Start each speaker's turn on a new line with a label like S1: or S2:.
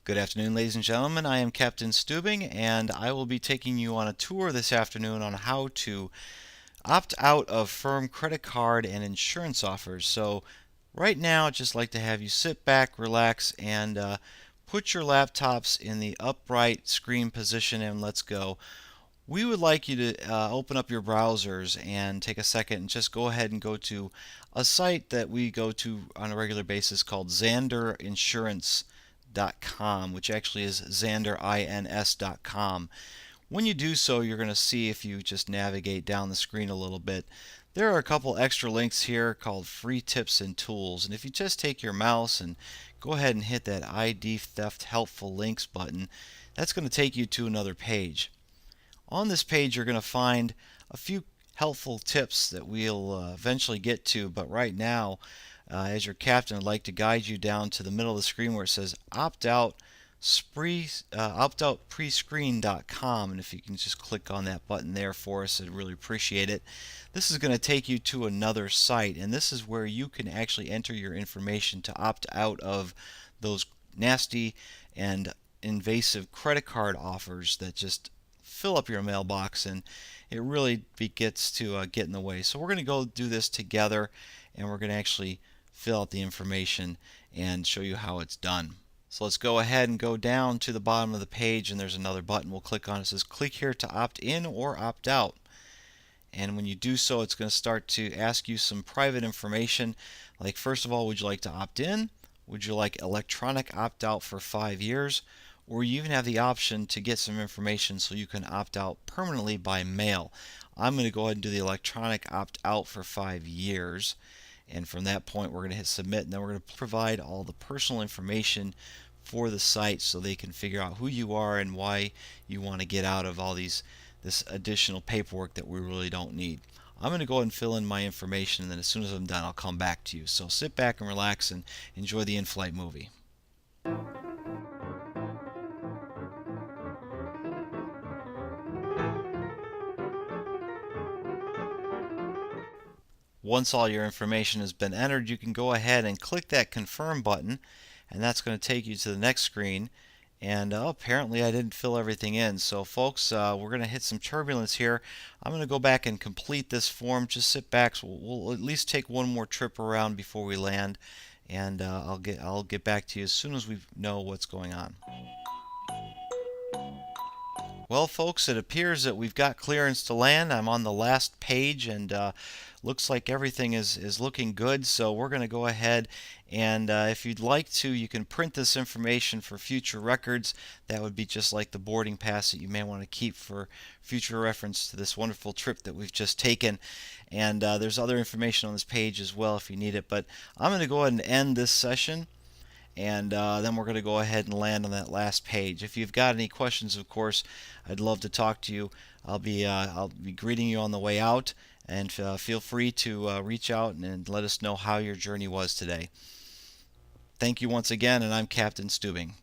S1: Good afternoon, ladies and gentlemen. I am Captain Stubing, and I will be taking you on a tour this afternoon on how to opt out of firm credit card and insurance offers. So, right now, I'd just like to have you sit back, relax, and put your laptops in the upright screen position, and let's go. We would like you to open up your browsers and take a second and just go ahead and go to a site that we go to on a regular basis called XanderInsurance.com, which actually is XanderINS.com. When you do so, you're going to see, if you just navigate down the screen a little bit, there are a couple extra links here called free tips and tools. And if you just take your mouse and go ahead and hit that ID Theft Helpful Links button, that's going to take you to another page. On this page, you're going to find a few helpful tips that we'll eventually get to, but right now, as your captain, I'd like to guide you down to the middle of the screen where it says OptOutPreScreen.com, and if you can just click on that button there for us, I'd really appreciate it. This is going to take you to another site, and this is where you can actually enter your information to opt out of those nasty and invasive credit card offers that just fill up your mailbox, and it really gets to get in the way. So we're going to go do this together, and we're going to actually fill out the information and show you how it's done. So let's go ahead and go down to the bottom of the page, and there's another button we'll click on. It says click here to opt in or opt out. And when you do so, it's going to start to ask you some private information, like, first of all, would you like to opt in? Would you like electronic opt out for 5 years? Or you even have the option to get some information so you can opt out permanently by mail. I'm going to go ahead and do the electronic opt out for 5 years, and from that point we're going to hit submit, and then we're going to provide all the personal information for the site so they can figure out who you are and why you want to get out of all this additional paperwork that we really don't need. I'm going to go ahead and fill in my information, and then as soon as I'm done, I'll come back to you. So sit back and relax and enjoy the in-flight movie. Once all your information has been entered, you can go ahead and click that confirm button, and that's going to take you to the next screen. And apparently I didn't fill everything in. So folks, we're going to hit some turbulence here. I'm going to go back and complete this form. Just sit back. So we'll at least take one more trip around before we land, and I'll get back to you as soon as we know what's going on. Well, folks, it appears that we've got clearance to land. I'm on the last page, and looks like everything is looking good. So we're going to go ahead, and if you'd like to, you can print this information for future records. That would be just like the boarding pass that you may want to keep for future reference to this wonderful trip that we've just taken. And there's other information on this page as well if you need it. But I'm going to go ahead and end this session, and then we're going to go ahead and land on that last page. If you've got any questions, of course, I'd love to talk to you. I'll be greeting you on the way out, and feel free to reach out and let us know how your journey was today. Thank you once again, and I'm Captain Stubing.